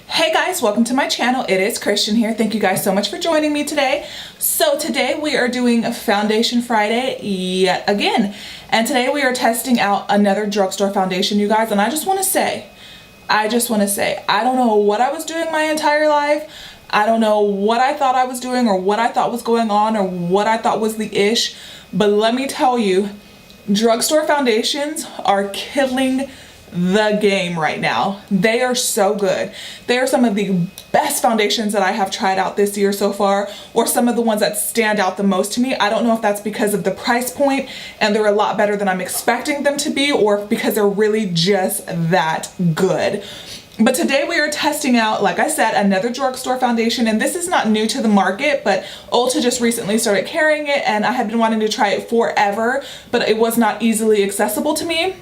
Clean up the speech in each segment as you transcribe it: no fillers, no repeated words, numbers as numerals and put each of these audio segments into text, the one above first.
Hey guys, welcome to my channel. It is Christian here. Thank you guys so much for joining me today. So today we are doing a Foundation Friday yet again. And today we are testing out another drugstore foundation, you guys. And I just want to say, I don't know what I was doing my entire life. I don't know what I thought I was doing or what I thought was going on or what I thought was the ish. But let me tell you, drugstore foundations are killing the game right now. They are so good. They are some of the best foundations that I have tried out this year so far, or some of the ones that stand out the most to me. I don't know if that's because of the price point and they're a lot better than I'm expecting them to be, or because they're really just that good. But today we are testing out, like I said, another drugstore foundation, and this is not new to the market, but Ulta just recently started carrying it and I had been wanting to try it forever, but it was not easily accessible to me.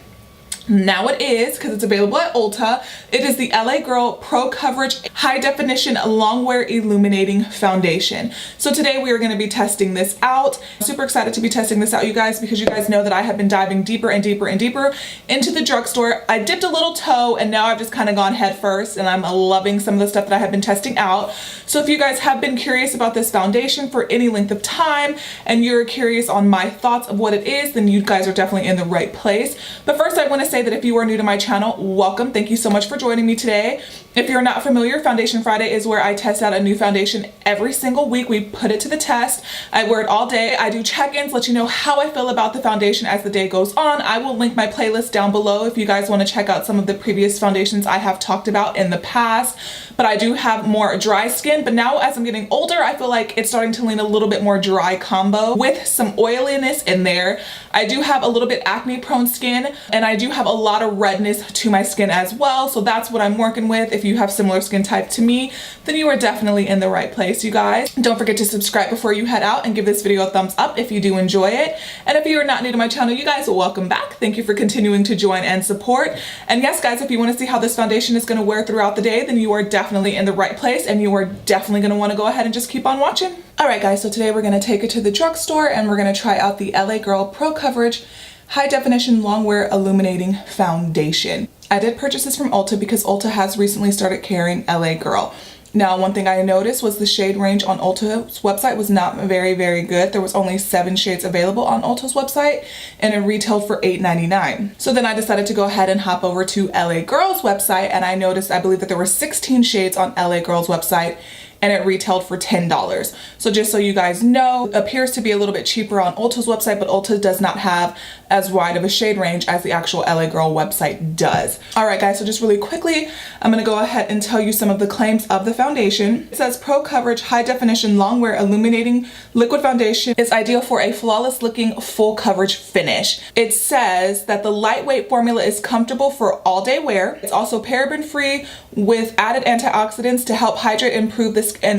Now it is, because it's available at Ulta. It is the LA Girl Pro Coverage High Definition Longwear Illuminating Foundation. So today we are going to be testing this out. Super excited to be testing this out, you guys, because you guys know that I have been diving deeper and deeper and deeper into the drugstore. I dipped a little toe and now I've just kind of gone head first, and I'm loving some of the stuff that I have been testing out. So if you guys have been curious about this foundation for any length of time and you're curious on my thoughts of what it is, then you guys are definitely in the right place. But first I want to say that if you are new to my channel, welcome. Thank you so much for joining me today. If you're not familiar, Foundation Friday is where I test out a new foundation every single week. We put it to the test. I wear it all day. I do check-ins, let you know how I feel about the foundation as the day goes on. I will link my playlist down below if you guys want to check out some of the previous foundations I have talked about in the past. But I do have more dry skin, but now as I'm getting older, I feel like it's starting to lean a little bit more dry combo with some oiliness in there. I do have a little bit acne prone skin, and I do have a lot of redness to my skin as well. So that's what I'm working with. If you have similar skin type to me, then you are definitely in the right place, you guys. Don't forget to subscribe before you head out and give this video a thumbs up if you do enjoy it. And if you are not new to my channel, you guys, welcome back. Thank you for continuing to join and support. And yes, guys, if you want to see how this foundation is going to wear throughout the day, then you are definitely in the right place and you are definitely going to want to go ahead and just keep on watching. All right, guys, so today we're going to take it to the drugstore and we're going to try out the LA Girl Pro Coverage High Definition Longwear Illuminating Foundation. I did purchase this from Ulta because Ulta has recently started carrying LA Girl. Now, one thing I noticed was the shade range on Ulta's website was not very good. There was only 7 shades available on Ulta's website and it retailed for $8.99. So then I decided to go ahead and hop over to LA Girl's website, and I noticed, I believe that there were 16 shades on LA Girl's website and it retailed for $10. So just so you guys know, it appears to be a little bit cheaper on Ulta's website, but Ulta does not have as wide of a shade range as the actual LA Girl website does. All right, guys, so just really quickly, I'm gonna go ahead and tell you some of the claims of the foundation. It says Pro Coverage High Definition Longwear Illuminating Liquid Foundation is ideal for a flawless looking full coverage finish. It says that the lightweight formula is comfortable for all day wear. It's also paraben free with added antioxidants to help hydrate and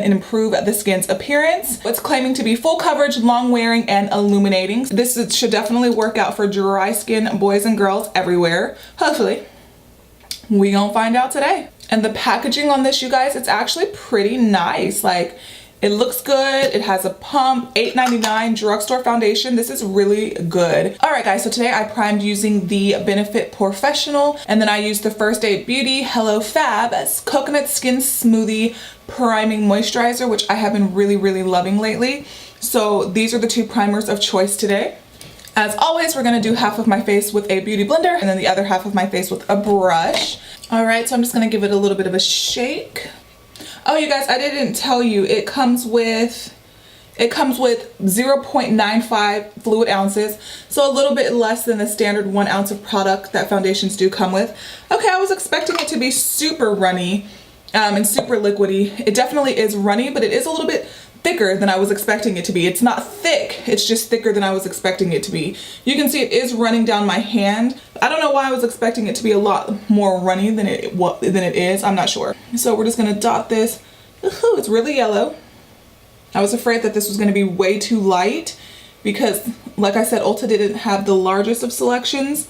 improve the skin's appearance. It's claiming to be full coverage, long wearing, and illuminating. This should definitely work out for dry skin boys and girls everywhere. Hopefully. We gonna find out today. And the packaging on this, you guys, it's actually pretty nice. Like, it looks good. It has a pump, $8.99 drugstore foundation. This is really good. All right, guys, so today I primed using the Benefit Professional, and then I used the First Aid Beauty Hello Fab Coconut Skin Smoothie Priming Moisturizer, which I have been really loving lately. So these are the 2 primers of choice today. As always, we're gonna do half of my face with a beauty blender and then the other half of my face with a brush. All right, so I'm just gonna give it a little bit of a shake. Oh, you guys, I didn't tell you, it comes with 0.95 fluid ounces, so a little bit less than the standard 1 ounce of product that foundations do come with. Okay, I was expecting it to be super runny and super liquidy. It definitely is runny, but it is a little bit thicker than I was expecting it to be. It's not thick, it's just thicker than I was expecting it to be. You can see it is running down my hand. I don't know why I was expecting it to be a lot more runny than it is. I'm not sure. So we're just gonna dot this. Ooh, it's really yellow. I was afraid that this was gonna be way too light because, like I said, Ulta didn't have the largest of selections.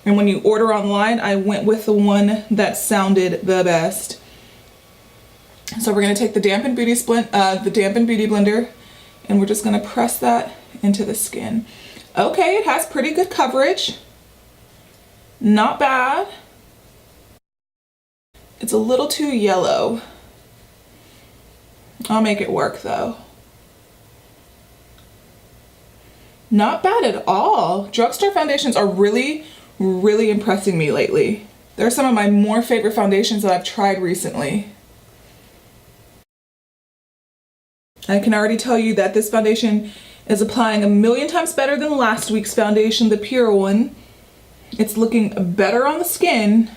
And when you order online, I went with the one that sounded the best. So we're going to take the dampened beauty blender, and we're just going to press that into the skin. Okay, it has pretty good coverage. Not bad. It's a little too yellow. I'll make it work though. Not bad at all. Drugstore foundations are really, really impressing me lately. They're some of my more favorite foundations that I've tried recently. I can already tell you that this foundation is applying a million times better than last week's foundation, the Pure one. It's looking better on the skin,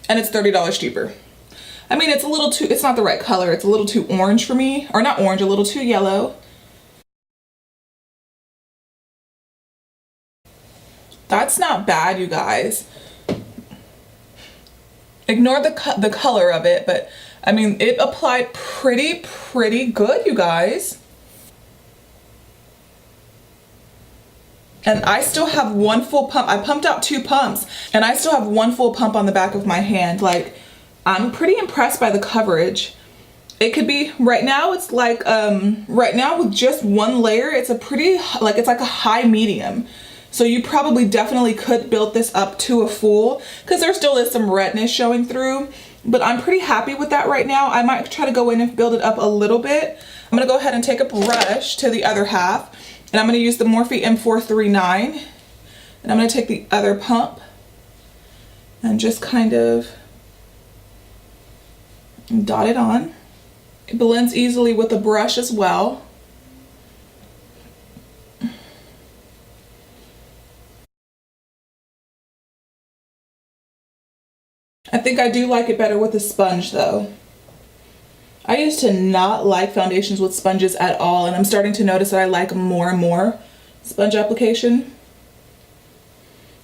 and it's $30 cheaper. I mean, it's a little too, it's not the right color. It's a little too orange for me, or not orange, a little too yellow. That's not bad, you guys. Ignore the color of it, but I mean, it applied pretty good, you guys. And I still have one full pump. I pumped out 2 pumps, and I still have one full pump on the back of my hand. Like, I'm pretty impressed by the coverage. It could be, right now it's like, right now with just one layer, it's a pretty, like, it's like a high medium. So you probably definitely could build this up to a full, because there still is some redness showing through, but I'm pretty happy with that right now. I might try to go in and build it up a little bit. I'm gonna go ahead and take a brush to the other half, and I'm gonna use the Morphe M439, and I'm gonna take the other pump and just kind of dot it on. It blends easily with the brush as well. I think I do like it better with a sponge though. I used to not like foundations with sponges at all, and I'm starting to notice that I like more and more sponge application.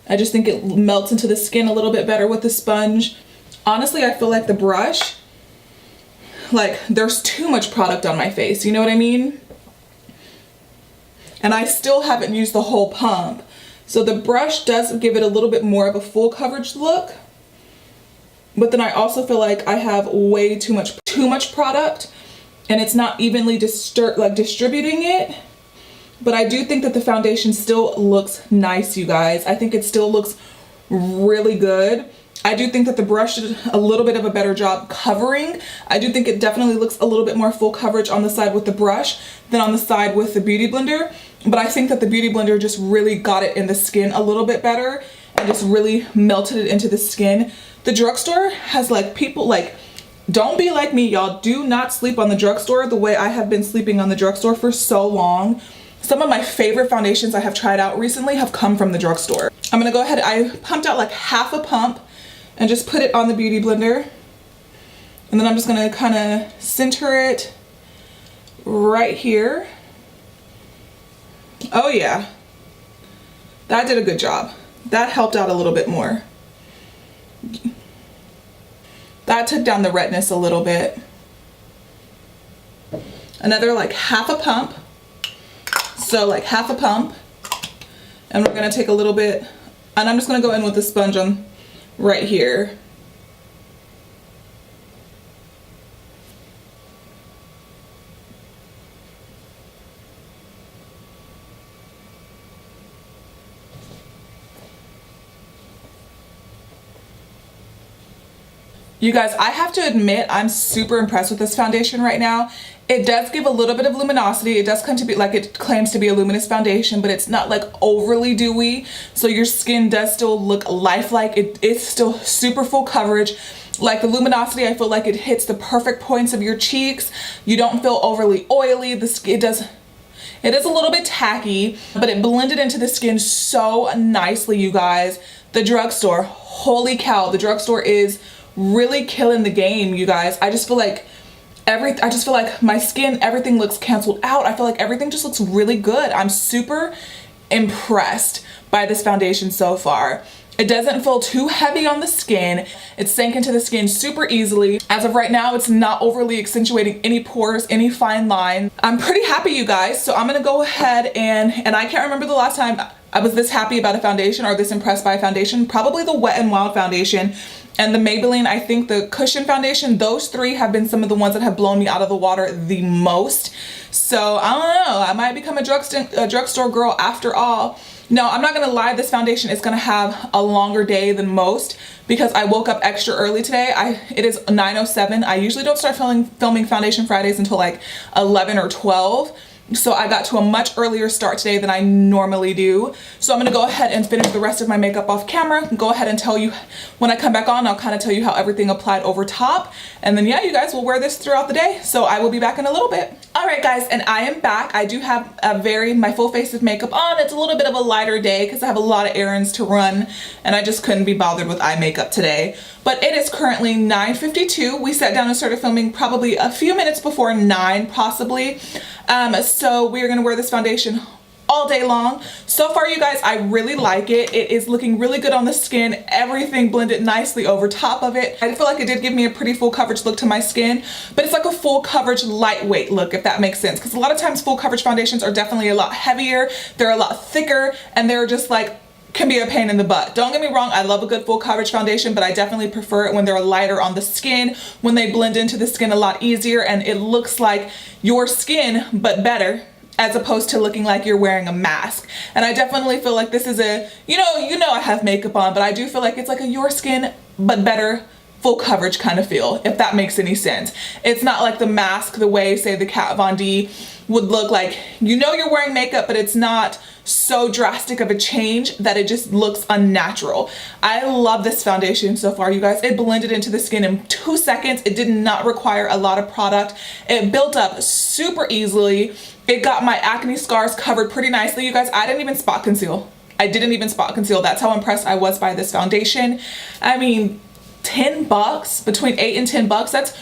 I just think it melts into the skin a little bit better with the sponge. Honestly, I feel like the brush, like there's too much product on my face, you know what I mean? And I still haven't used the whole pump. So the brush does give it a little bit more of a full coverage look. But then I also feel like I have way too much product, and it's not evenly distributing it. But I do think that the foundation still looks nice, you guys. I think it still looks really good. I do think that the brush did a little bit of a better job covering. I do think it definitely looks a little bit more full coverage on the side with the brush than on the side with the Beauty Blender. But I think that the Beauty Blender just really got it in the skin a little bit better and just really melted it into the skin. The Drugstore has, like, people, like, don't be like me, y'all. Do not sleep on the Drugstore the way I have been sleeping on the Drugstore for so long. Some of my favorite foundations I have tried out recently have come from the Drugstore. I'm gonna go ahead, I pumped out like half a pump and just put it on the Beauty Blender. And then I'm just gonna kind of center it right here. Oh yeah, that did a good job. That helped out a little bit more. That took down the redness a little bit. Another like half a pump. So like half a pump. And we're gonna take a little bit, and I'm just gonna go in with the sponge on right here. You guys, I have to admit, I'm super impressed with this foundation right now. It does give a little bit of luminosity. It does come to be like, it claims to be a luminous foundation, but it's not like overly dewy. So your skin does still look lifelike. It's still super full coverage. Like the luminosity, I feel like it hits the perfect points of your cheeks. You don't feel overly oily. It is a little bit tacky, but it blended into the skin so nicely, you guys. The Drugstore, holy cow, the Drugstore is really killing the game, you guys. I just feel like my skin, everything looks canceled out. I feel like everything just looks really good. I'm super impressed by this foundation so far. It doesn't feel too heavy on the skin. It sank into the skin super easily. As of right now, it's not overly accentuating any pores, any fine lines. I'm pretty happy, you guys. So I'm gonna go ahead and I can't remember the last time I was this happy about a foundation or this impressed by a foundation. Probably the Wet n Wild foundation and the Maybelline, I think the Cushion foundation. Those three have been some of the ones that have blown me out of the water the most. So I don't know, I might become a drugstore girl after all. No, I'm not gonna lie, this foundation is gonna have a longer day than most because I woke up extra early today. It is 9:07. I usually don't start filming Foundation Fridays until like 11 or 12. So I got to a much earlier start today than I normally do. So I'm gonna go ahead and finish the rest of my makeup off camera and go ahead and tell you when I come back on. I'll kind of tell you how everything applied over top. And then yeah, you guys will wear this throughout the day. So I will be back in a little bit. All right guys, and I am back. I do have my full face of makeup on. It's a little bit of a lighter day because I have a lot of errands to run and I just couldn't be bothered with eye makeup today. But it is currently 9:52. We sat down and started filming probably a few minutes before 9 possibly. So we're gonna wear this foundation all day long. So far you guys, I really like it. It is looking really good on the skin. Everything blended nicely over top of it. I feel like it did give me a pretty full coverage look to my skin, but it's like a full coverage lightweight look, if that makes sense. Because a lot of times full coverage foundations are definitely a lot heavier, they're a lot thicker, and they're just like, can be a pain in the butt. Don't get me wrong, I love a good full coverage foundation, but I definitely prefer it when they're lighter on the skin, when they blend into the skin a lot easier and it looks like your skin, but better, as opposed to looking like you're wearing a mask. And I definitely feel like this is a, you know I have makeup on, but I do feel like it's like a your skin, but better full coverage kind of feel, if that makes any sense. It's not like the mask, the way say the Kat Von D would look like, you're wearing makeup, but it's not so drastic of a change that it just looks unnatural. I love this foundation so far, you guys. It blended into the skin in 2 seconds. It did not require a lot of product. It built up super easily. It got my acne scars covered pretty nicely, you guys. I didn't even spot conceal. That's how impressed I was by this foundation. I mean, $10, between $8 and $10, that's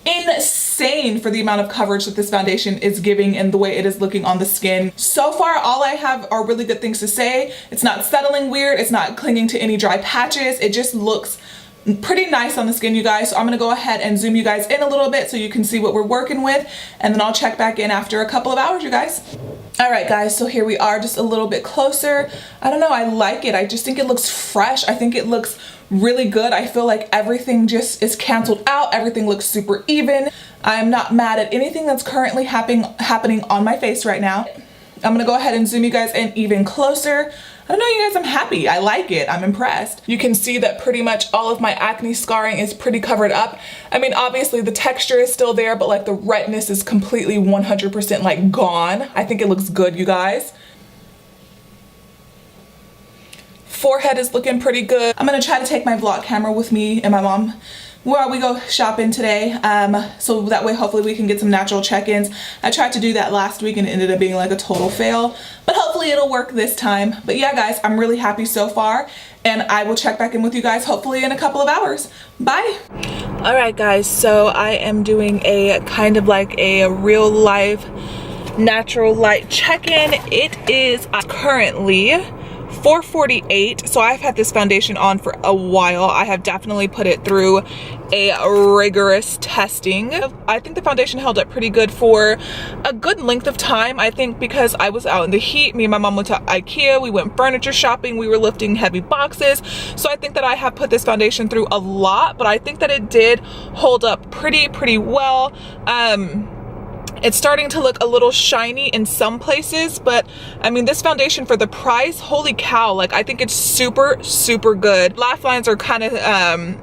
insane for the amount of coverage that this foundation is giving and the way it is looking on the skin. So far, all I have are really good things to say. It's not settling weird. It's not clinging to any dry patches. It just looks pretty nice on the skin, you guys. So I'm gonna go ahead and zoom you guys in a little bit so you can see what we're working with, and then I'll check back in after a couple of hours, you guys. All right guys, so here we are, just a little bit closer. I don't know, I like it. I just think it looks fresh. I think it looks really good. I feel like everything just is canceled out. Everything looks super even. I'm not mad at anything that's currently happening on my face right now. I'm gonna go ahead and zoom you guys in even closer. I don't know, you guys, I'm happy. I like it. I'm impressed. You can see that pretty much all of my acne scarring is pretty covered up. I mean, obviously the texture is still there, but like the redness is completely 100% like gone. I think it looks good, you guys. Forehead is looking pretty good. I'm gonna try to take my vlog camera with me and my mom while we go shopping today, so that way hopefully we can get some natural check-ins. I tried to do that last week and it ended up being like a total fail, but hopefully it'll work this time. But yeah guys, I'm really happy so far, and I will check back in with you guys hopefully in a couple of hours. Bye. All right guys, so I am doing a kind of like a real life natural light check-in. It is currently 4:48, so I've had this foundation on for a while. I have definitely put it through a rigorous testing. I think the foundation held up pretty good for a good length of time. I think because I was out in the heat, me and my mom went to IKEA, we went furniture shopping, we were lifting heavy boxes. So I think that I have put this foundation through a lot, but I think that it did hold up pretty well. It's starting to look a little shiny in some places, but I mean, this foundation for the price, holy cow, like I think it's super good. Laugh lines are kind of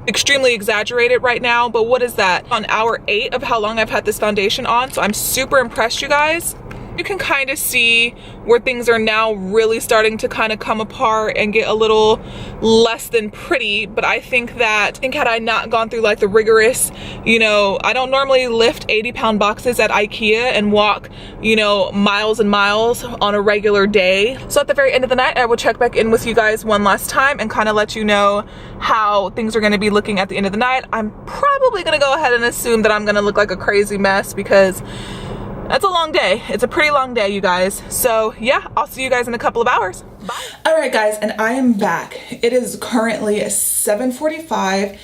extremely exaggerated right now, but what is that? On hour 8 of how long I've had this foundation on, so I'm super impressed, you guys. You can kind of see where things are now really starting to kind of come apart and get a little less than pretty, but I think had I not gone through like the rigorous, I don't normally lift 80-pound boxes at IKEA and walk, miles and miles on a regular day. So at the very end of the night, I will check back in with you guys one last time and kind of let you know how things are going to be looking at the end of the night. I'm probably going to go ahead and assume that I'm going to look like a crazy mess because that's a long day. It's a pretty long day, you guys. So yeah, I'll see you guys in a couple of hours. Bye. All right, guys, and I am back. It is currently 7:45,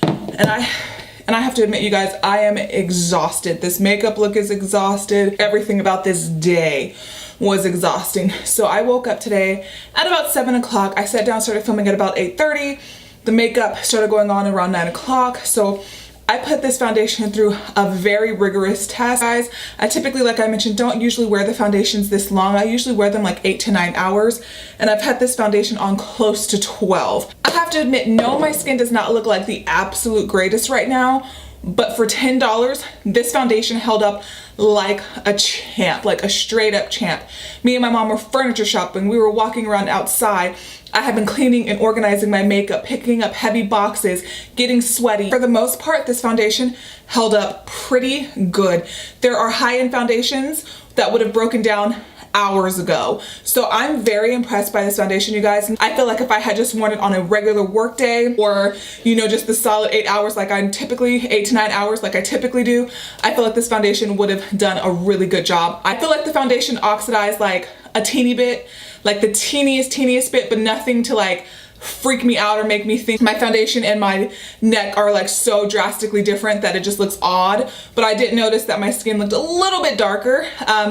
and I have to admit, you guys, I am exhausted. This makeup look is exhausted. Everything about this day was exhausting. So I woke up today at about 7 o'clock. I sat down, started filming at about 8:30. The makeup started going on around 9 o'clock. So I put this foundation through a very rigorous test, guys. I typically, like I mentioned, don't usually wear the foundations this long. I usually wear them like 8 to 9 hours, and I've had this foundation on close to 12. I have to admit, no, my skin does not look like the absolute greatest right now, but for $10, this foundation held up like a champ, like a straight up champ. Me and my mom were furniture shopping. We were walking around outside. I have been cleaning and organizing my makeup, picking up heavy boxes, getting sweaty. For the most part, this foundation held up pretty good. There are high-end foundations that would have broken down hours ago. So I'm very impressed by this foundation, you guys. I feel like if I had just worn it on a regular work day, or, you know, just the solid 8 hours like I typically, 8 to 9 hours like I typically do, I feel like this foundation would have done a really good job. I feel like the foundation oxidized like a teeny bit, like the teeniest bit, but nothing to like freak me out or make me think my foundation and my neck are like so drastically different that it just looks odd. But I did notice that my skin looked a little bit darker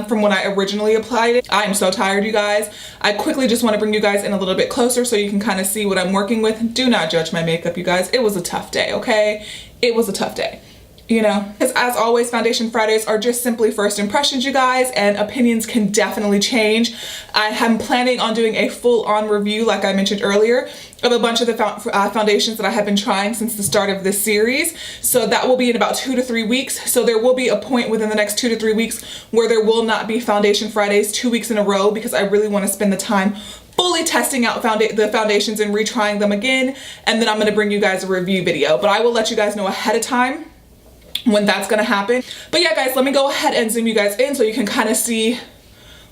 from when I originally applied it. I am so tired, you guys. I quickly just want to bring you guys in a little bit closer so you can kind of see what I'm working with. Do not judge my makeup, you guys. It was a tough day, okay? It was a tough day. You know, because as always, Foundation Fridays are just simply first impressions, you guys, and opinions can definitely change. I am planning on doing a full-on review, like I mentioned earlier, of a bunch of the foundations that I have been trying since the start of this series. So that will be in about 2 to 3 weeks. So there will be a point within the next 2 to 3 weeks where there will not be Foundation Fridays 2 weeks in a row, because I really want to spend the time fully testing out the foundations and retrying them again. And then I'm going to bring you guys a review video, but I will let you guys know ahead of time when that's gonna happen. But yeah, guys, let me go ahead and zoom you guys in so you can kind of see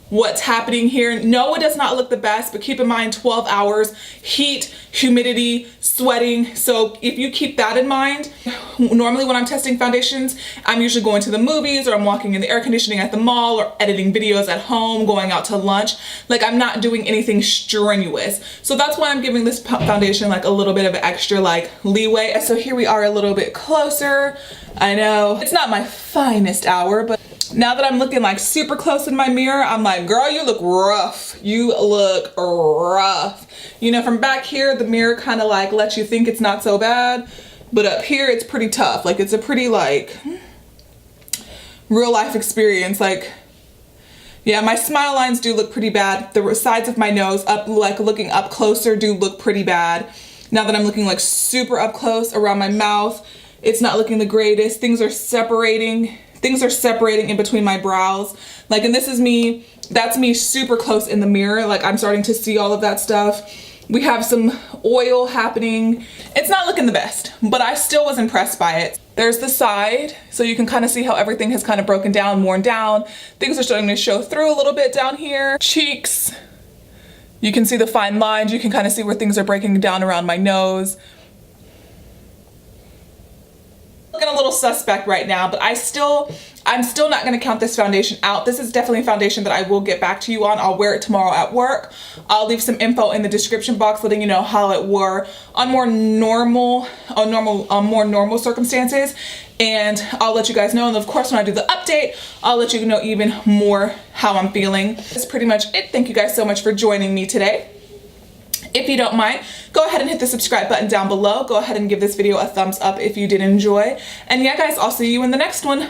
what's happening here. No, it does not look the best, but keep in mind 12 hours, heat, humidity, sweating. So if you keep that in mind, normally when I'm testing foundations, I'm usually going to the movies, or I'm walking in the air conditioning at the mall, or editing videos at home, going out to lunch. Like, I'm not doing anything strenuous. So that's why I'm giving this foundation like a little bit of extra like leeway. So here we are a little bit closer. I know it's not my finest hour, but now that I'm looking like super close in my mirror, I'm like, girl, you look rough. You look rough. You know, from back here, the mirror kind of like lets you think it's not so bad, but up here it's pretty tough. Like, it's a pretty like real life experience. Like, yeah, my smile lines do look pretty bad. The sides of my nose, up, like looking up closer, do look pretty bad. Now that I'm looking like super up close around my mouth, it's not looking the greatest. Things are separating in between my brows. Like, and this is me, that's me super close in the mirror. Like, I'm starting to see all of that stuff. We have some oil happening. It's not looking the best, but I still was impressed by it. There's the side, so you can kind of see how everything has kind of broken down, worn down. Things are starting to show through a little bit down here. Cheeks, you can see the fine lines. You can kind of see where things are breaking down around my nose. Looking a little suspect right now, but I'm still not going to count this foundation out. This is definitely a foundation that I will get back to you on. I'll wear it tomorrow at work. I'll leave some info in the description box letting you know how it wore on more normal circumstances, and I'll let you guys know. And of course, when I do the update, I'll let you know even more how I'm feeling. That's pretty much it. Thank you guys so much for joining me today. If you don't mind, go ahead and hit the subscribe button down below. Go ahead and give this video a thumbs up if you did enjoy. And yeah, guys, I'll see you in the next one.